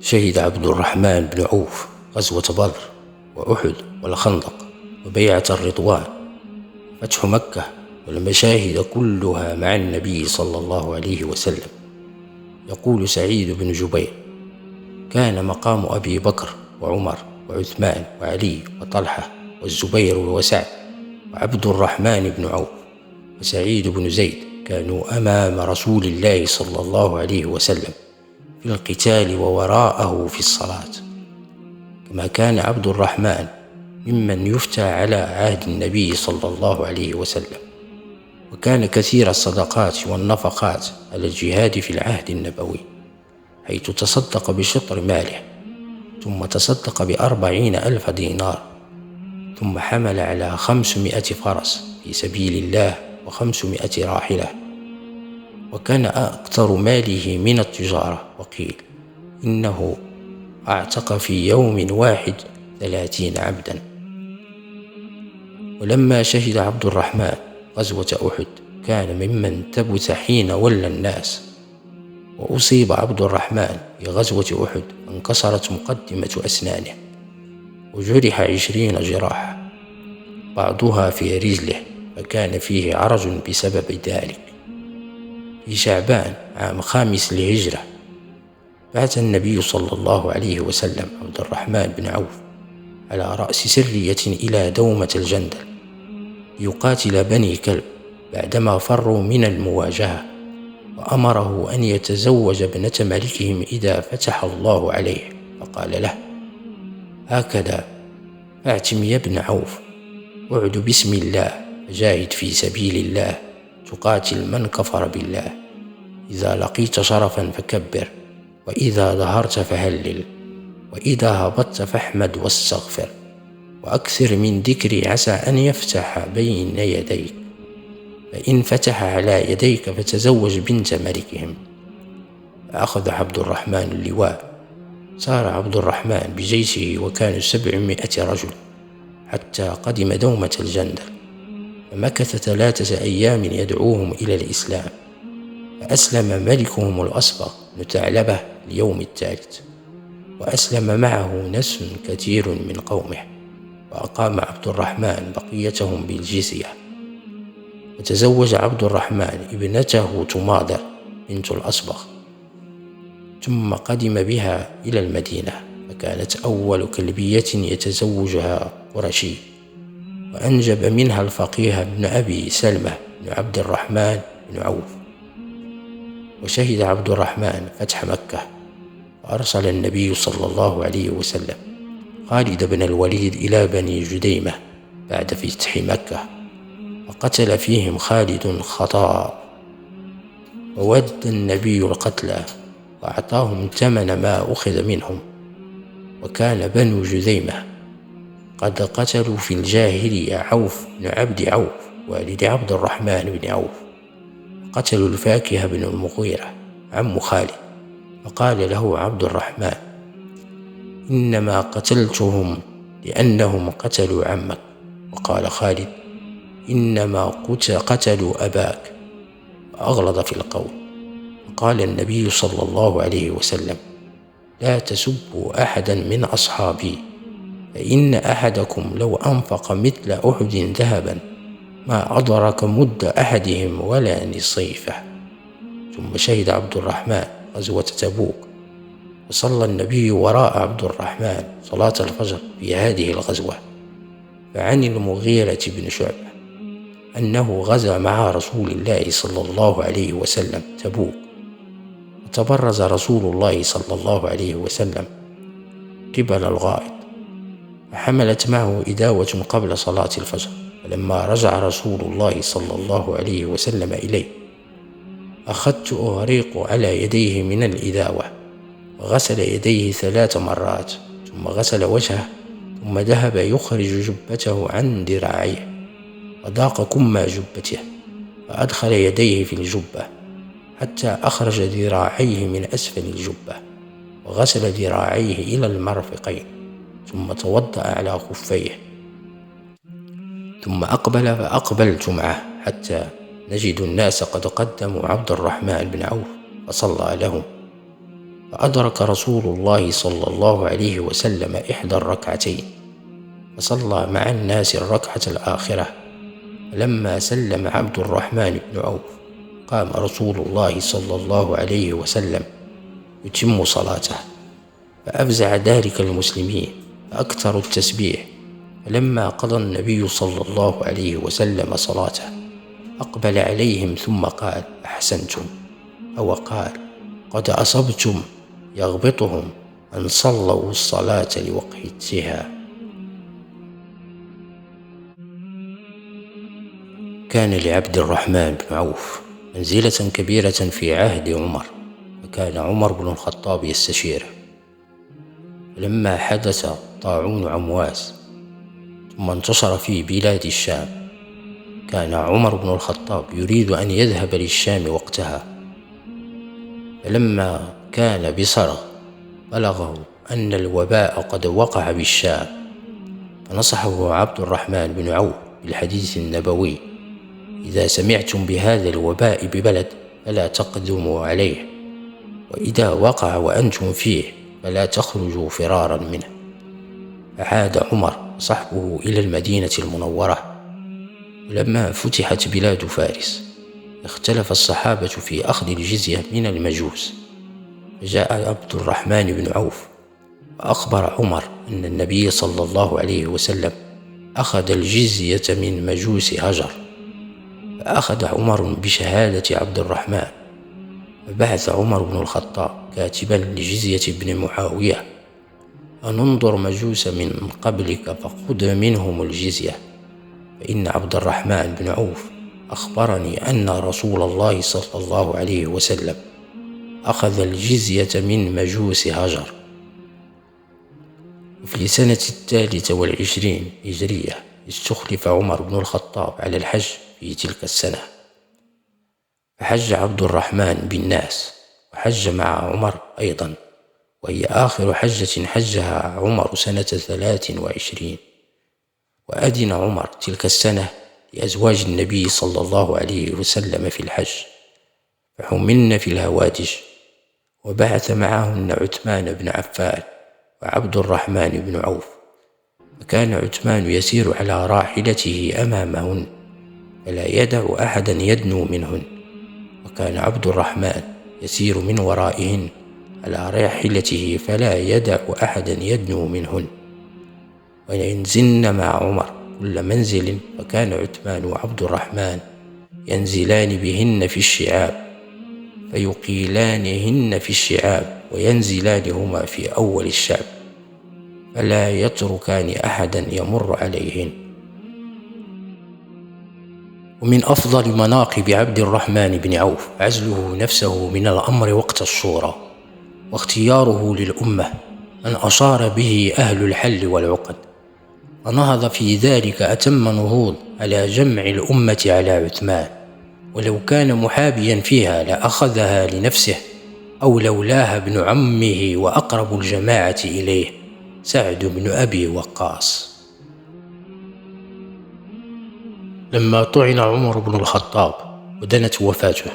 شهد عبد الرحمن بن عوف غزوة بدر وأحد والخندق وبيعة الرضوان فتح مكة والمشاهد كلها مع النبي صلى الله عليه وسلم. يقول سعيد بن جبير: كان مقام أبي بكر وعمر وعثمان وعلي وطلحة والزبير وسعد وعبد الرحمن بن عوف وسعيد بن زيد كانوا أمام رسول الله صلى الله عليه وسلم في القتال ووراءه في الصلاة. كما كان عبد الرحمن ممن يفتى على عهد النبي صلى الله عليه وسلم، وكان كثير الصدقات والنفقات على الجهاد في العهد النبوي، حيث تصدق بشطر ماله، ثم تصدق ب40,000 دينار، ثم حمل على 500 فرس في سبيل الله و500 راحلة، وكان أكثر ماله من التجارة. وقيل إنه أعتق في يوم واحد 30 عبدا. ولما شهد عبد الرحمن غزوة أحد كان ممن تبت حين ولى الناس، وأصيب عبد الرحمن في غزوة أحد فانكسرت مقدمة أسنانه، وجرح 20 جراحة، بعضها في رجله، فكان فيه عرج بسبب ذلك. في شعبان عام 5 للهجرة بعث النبي صلى الله عليه وسلم عبد الرحمن بن عوف على رأس سرية إلى دومة الجندل ليقاتل بني كلب بعدما فروا من المواجهة، وأمره أن يتزوج ابنة ملكهم إذا فتح الله عليه، فقال له: هكذا فاعتم يا ابن عوف، اعد بسم الله، فجاهد في سبيل الله، تقاتل من كفر بالله، إذا لقيت شرفا فكبر، وإذا ظهرت فهلل، وإذا هبطت فاحمد واستغفر، وأكثر من ذكري عسى أن يفتح بين يديك، فإن فتح على يديك فتزوج بنت ملكهم. فأخذ عبد الرحمن اللواء. سار عبد الرحمن بجيشه وكانوا 700 رجل حتى قدم دومة الجندل، فمكث 3 أيام يدعوهم إلى الإسلام، فأسلم ملكهم الأصبغ بن ثعلبة اليوم الثالث، وأسلم معه ناس كثير من قومه، وأقام عبد الرحمن بقيتهم بالجزية. وتزوج عبد الرحمن ابنته تماضر بنت الأصبغ، ثم قدم بها إلى المدينة، فكانت أول كلبية يتزوجها قرشي، وأنجب منها الفقيه بن أبي سلمة بن عبد الرحمن بن عوف. وشهد عبد الرحمن فتح مكة، وأرسل النبي صلى الله عليه وسلم خالد بن الوليد إلى بني جديمة بعد فتح مكة، وقتل فيهم خالد خطاب، وود النبي القتلى وأعطاهم ثمن ما أخذ منهم. وكان بنو جذيمة قد قتلوا في الجاهلية عوف بن عبد عوف والد عبد الرحمن بن عوف، قتلوا الفاكهة بن المغيرة عم خالد، فقال له عبد الرحمن: إنما قتلتهم لأنهم قتلوا عمك. وقال خالد: إنما قتلوا أباك، وأغلظ في القول. وقال النبي صلى الله عليه وسلم: لا تسبوا أحدا من أصحابي، فإن أحدكم لو أنفق مثل أحد ذهبا ما أدرك مد أحدهم ولا نصيفه. ثم شهد عبد الرحمن غزوة تبوك، وصلى النبي وراء عبد الرحمن صلاة الفجر في هذه الغزوة. فعن المغيرة بن شعبة أنه غزا مع رسول الله صلى الله عليه وسلم تبوك، وتبرز رسول الله صلى الله عليه وسلم قبل الغائط، فحملت معه إداوة قبل صلاة الفجر، فلما رجع رسول الله صلى الله عليه وسلم إليه أخذت أهريق على يديه من الإداوة، وغسل يديه 3 مرات، ثم غسل وجهه، ثم ذهب يخرج جبته عن ذراعيه، وضاق كم جبته، فأدخل يديه في الجبة حتى أخرج ذراعيه من أسفل الجبة، وغسل ذراعيه إلى المرفقين، ثم توضأ على خفيه، ثم أقبل فأقبلت معه حتى نجد الناس قد قدموا عبد الرحمن بن عوف فصلى لهم، فأدرك رسول الله صلى الله عليه وسلم إحدى الركعتين، فصلى مع الناس الركعة الآخرة. فلما سلم عبد الرحمن بن عوف قام رسول الله صلى الله عليه وسلم يتم صلاته، فأفزع ذلك المسلمين فأكثروا التسبيح. فلما قضى النبي صلى الله عليه وسلم صلاته أقبل عليهم ثم قال: أحسنتم، أو قال: قد أصبتم، يغبطهم أن صلوا الصلاة لوقتها. كان لعبد الرحمن بن عوف منزلة كبيرة في عهد عمر، فكان عمر بن الخطاب يستشيره. فلما حدث طاعون عمواس ثم انتشر في بلاد الشام، كان عمر بن الخطاب يريد أن يذهب للشام وقتها. فلما كان بصرغ بلغه أن الوباء قد وقع بالشام، فنصحه عبد الرحمن بن عوف بالحديث النبوي: إذا سمعتم بهذا الوباء ببلد فلا تقدموا عليه، وإذا وقع وأنتم فيه فلا تخرجوا فرارا منه. فعاد عمر وصحبه إلى المدينة المنورة. ولما فتحت بلاد فارس اختلف الصحابة في أخذ الجزية من المجوس، فجاء عبد الرحمن بن عوف وأخبر عمر أن النبي صلى الله عليه وسلم أخذ الجزية من مجوس هجر. فأخذ عمر بشهادة عبد الرحمن، فبعث عمر بن الخطاب كاتبا لجزية بن معاوية: أن انظر مجوس من قبلك فخذ منهم الجزية، فإن عبد الرحمن بن عوف أخبرني أن رسول الله صلى الله عليه وسلم أخذ الجزية من مجوس هجر. وفي سنة 23 هجرية استخلف عمر بن الخطاب على الحج في تلك السنة، فحج عبد الرحمن بالناس وحج مع عمر أيضا، وهي آخر حجة حجها عمر سنة 23. وأذن عمر تلك السنة لأزواج النبي صلى الله عليه وسلم في الحج، فحملن في الهوادج، وبعث معهن عثمان بن عفان وعبد الرحمن بن عوف. فكان عثمان يسير على راحلته أمامهن فلا يدع أحدا يدنو منهن، وكان عبد الرحمن يسير من ورائهن على راحلته فلا يدع أحدا يدنو منهن. وينزلن مع عمر كل منزل، فكان عثمان وعبد الرحمن ينزلان بهن في الشعاب، فيقيلانهن في الشعاب وينزلان هما في أول الشعب، فلا يتركان أحدا يمر عليهن. ومن أفضل مناقب عبد الرحمن بن عوف عزله نفسه من الأمر وقت الشورى، واختياره للأمة من أشار به أهل الحل والعقد، فنهض في ذلك أتم نهوض على جمع الأمة على عثمان، ولو كان محابيا فيها لأخذها لنفسه، أو لولاها ابن عمه وأقرب الجماعة إليه سعد بن أبي وقاص. لما طعن عمر بن الخطاب ودنت وفاته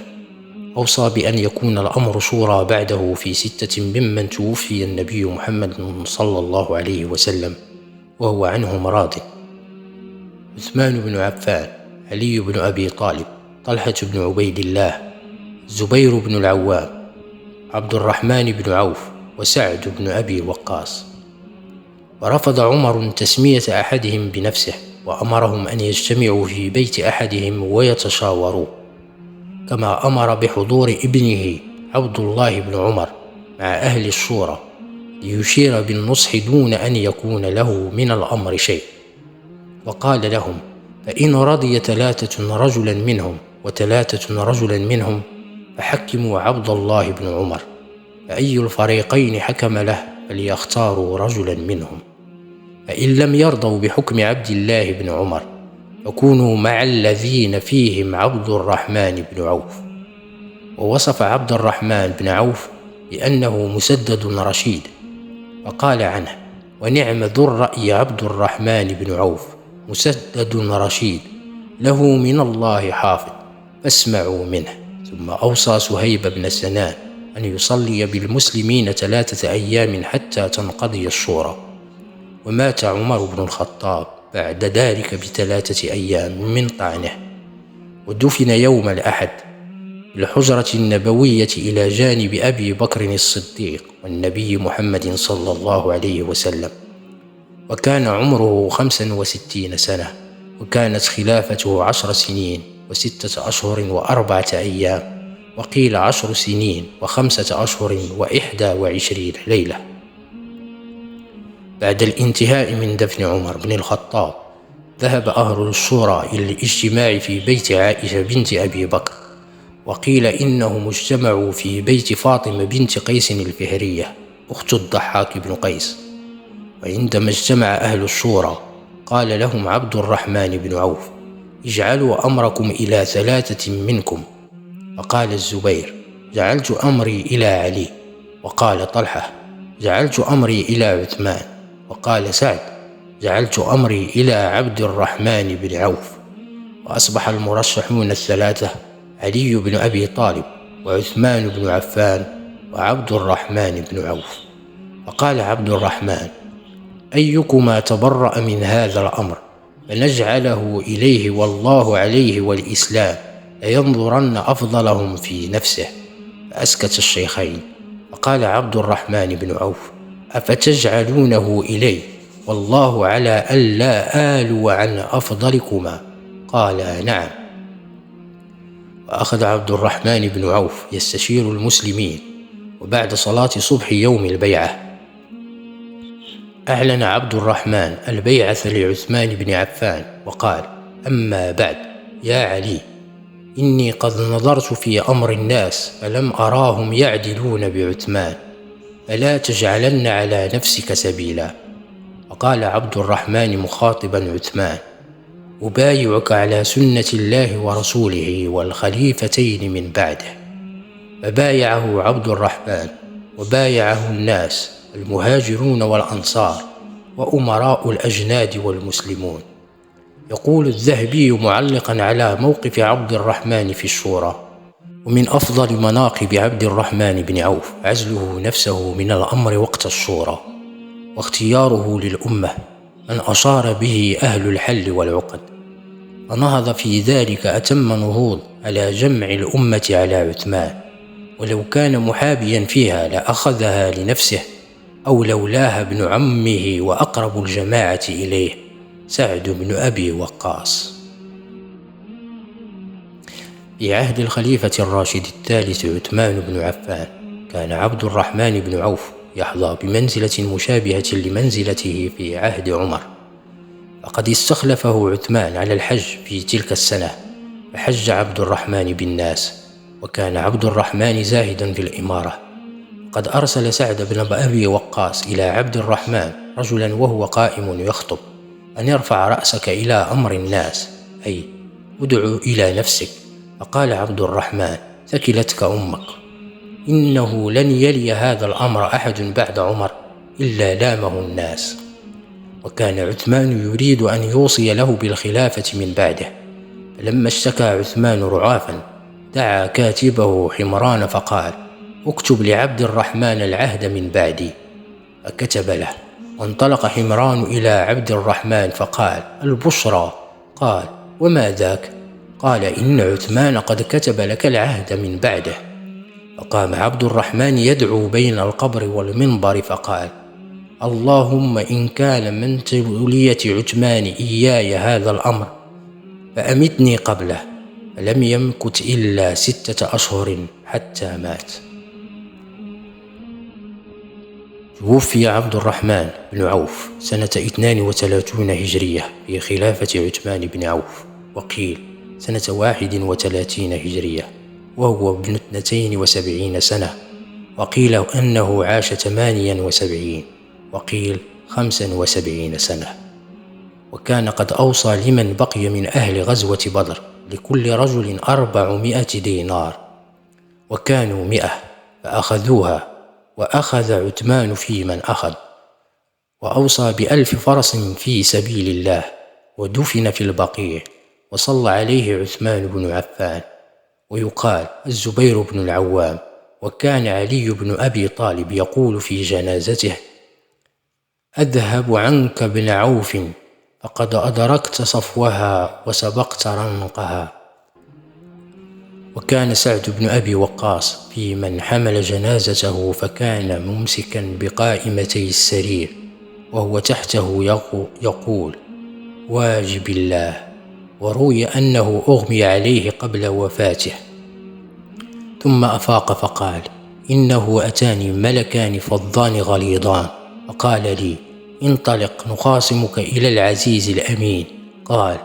أوصى بأن يكون الأمر شورى بعده في 6 ممن توفي النبي محمد صلى الله عليه وسلم وهو عنهم راض: عثمان بن عفان، علي بن أبي طالب، طلحة بن عبيد الله، الزبير بن العوام، عبد الرحمن بن عوف، وسعد بن أبي وقاص. ورفض عمر تسمية أحدهم بنفسه، وأمرهم أن يجتمعوا في بيت أحدهم ويتشاوروا، كما أمر بحضور ابنه عبد الله بن عمر مع أهل الشورى ليشير بالنصح دون أن يكون له من الأمر شيء. وقال لهم: فإن رضي 3 رجلا منهم و3 رجلا منهم فحكموا عبد الله بن عمر، فأي الفريقين حكم له فليختاروا رجلا منهم، فإن لم يرضوا بحكم عبد الله بن عمر فكونوا مع الذين فيهم عبد الرحمن بن عوف. ووصف عبد الرحمن بن عوف بأنه مسدد رشيد، فقال عنه: ونعم ذو الرأي عبد الرحمن بن عوف، مسدد رشيد، له من الله حافظ، فاسمعوا منه. ثم أوصى سهيب بن سنان أن يصلي بالمسلمين 3 أيام حتى تنقضي الشورى. ومات عمر بن الخطاب بعد ذلك ب3 أيام من طعنه، ودفن يوم الأحد بالحجرة النبوية إلى جانب أبي بكر الصديق والنبي محمد صلى الله عليه وسلم، وكان عمره 65 سنة، وكانت خلافته 10 سنين و6 أشهر و4 أيام، وقيل 10 سنين و5 أشهر و21 ليلة. بعد الانتهاء من دفن عمر بن الخطاب ذهب أهل الشورى إلى الاجتماع في بيت عائشة بنت أبي بكر، وقيل إنهم اجتمعوا في بيت فاطمة بنت قيس الفهرية أخت الضحاك بن قيس. وعندما اجتمع أهل الشورى قال لهم عبد الرحمن بن عوف: اجعلوا أمركم إلى 3 منكم. فقال الزبير: جعلت أمري إلى علي. وقال طلحة: جعلت أمري إلى عثمان. وقال سعد: جعلت أمري إلى عبد الرحمن بن عوف. وأصبح المرشحون 3 علي بن أبي طالب وعثمان بن عفان وعبد الرحمن بن عوف. فقال عبد الرحمن: أيكما تبرأ من هذا الأمر فنجعله إليه، والله عليه والإسلام لينظرن أفضلهم في نفسه. فأسكت الشيخين. فقال عبد الرحمن بن عوف: أفتجعلونه إلي والله على ألا آلو عن أفضلكما؟ قال: نعم. وأخذ عبد الرحمن بن عوف يستشير المسلمين، وبعد صلاة صبح يوم البيعة أعلن عبد الرحمن البيعة لعثمان بن عفان، وقال: أما بعد يا علي، إني قد نظرت في أمر الناس فلم أراهم يعدلون بعثمان، فلا تجعلن على نفسك سبيلا. وقال عبد الرحمن مخاطبا عثمان: أبايعك على سنة الله ورسوله والخليفتين من بعده. فبايعه عبد الرحمن، وبايعه الناس المهاجرون والأنصار وأمراء الأجناد والمسلمون. يقول الذهبي معلقا على موقف عبد الرحمن في الشورى: ومن أفضل مناقب عبد الرحمن بن عوف عزله نفسه من الأمر وقت الشورى، واختياره للأمة من أشار به أهل الحل والعقد، فنهض في ذلك أتم نهوض على جمع الأمة على عثمان، ولو كان محابيا فيها لأخذها لنفسه، أو لولاها ابن عمه وأقرب الجماعة إليه سعد بن أبي وقاص. في عهد الخليفة الراشد الثالث عثمان بن عفان كان عبد الرحمن بن عوف يحظى بمنزلة مشابهة لمنزلته في عهد عمر، فقد استخلفه عثمان على الحج في تلك السنة، فحج عبد الرحمن بالناس، وكان عبد الرحمن زاهدا في الإمارة. قد أرسل سعد بن أبي وقاص إلى عبد الرحمن رجلا وهو قائم يخطب أن يرفع رأسك إلى أمر الناس، أي ادعو إلى نفسك. فقال عبد الرحمن: ثكلتك أمك، إنه لن يلي هذا الأمر أحد بعد عمر إلا لامه الناس. وكان عثمان يريد أن يوصي له بالخلافة من بعده، فلما اشتكى عثمان رعافا دعا كاتبه حمران فقال: اكتب لعبد الرحمن العهد من بعدي. فكتب له، وانطلق حمران إلى عبد الرحمن فقال: البشرى. قال: وما ذاك؟ قال: إن عثمان قد كتب لك العهد من بعده. فقام عبد الرحمن يدعو بين القبر والمنبر فقال: اللهم إن كان من تولية عثمان إياي هذا الأمر فأمتني قبله. فلم يمكث إلا 6 أشهر حتى مات. توفي عبد الرحمن بن عوف سنة 32 هجرية في خلافة عثمان بن عوف، وقيل سنة 31 هجرية، وهو ابن 72 سنة، وقيل أنه عاش 78، وقيل 75 سنة. وكان قد أوصى لمن بقي من أهل غزوة بدر لكل رجل 400 دينار، وكانوا 100 فأخذوها، وأخذ عثمان في من أخذ، وأوصى ب1000 فرس في سبيل الله، ودفن في البقيع، وصلى عليه عثمان بن عفان. ويقال الزبير بن العوام، وكان علي بن أبي طالب يقول في جنازته: أذهب عنك بن عوف، فقد أدركت صفوها وسبقت رنقها. وكان سعد بن أبي وقاص في من حمل جنازته، فكان ممسكا بقائمتي السرير وهو تحته يقول: واجب الله. وروي أنه أغمي عليه قبل وفاته، ثم أفاق فقال: إنه أتاني ملكان فظان غليظان، فقال لي: انطلق نخاصمك إلى العزيز الأمين. قال: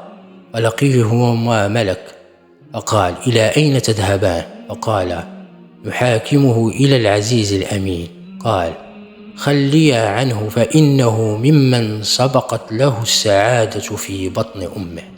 فلقيهما ملك، فقال: إلى أين تذهبان؟ فقال: نحاكمه إلى العزيز الأمين. قال: خليا عنه، فإنه ممن سبقت له السعادة في بطن أمه.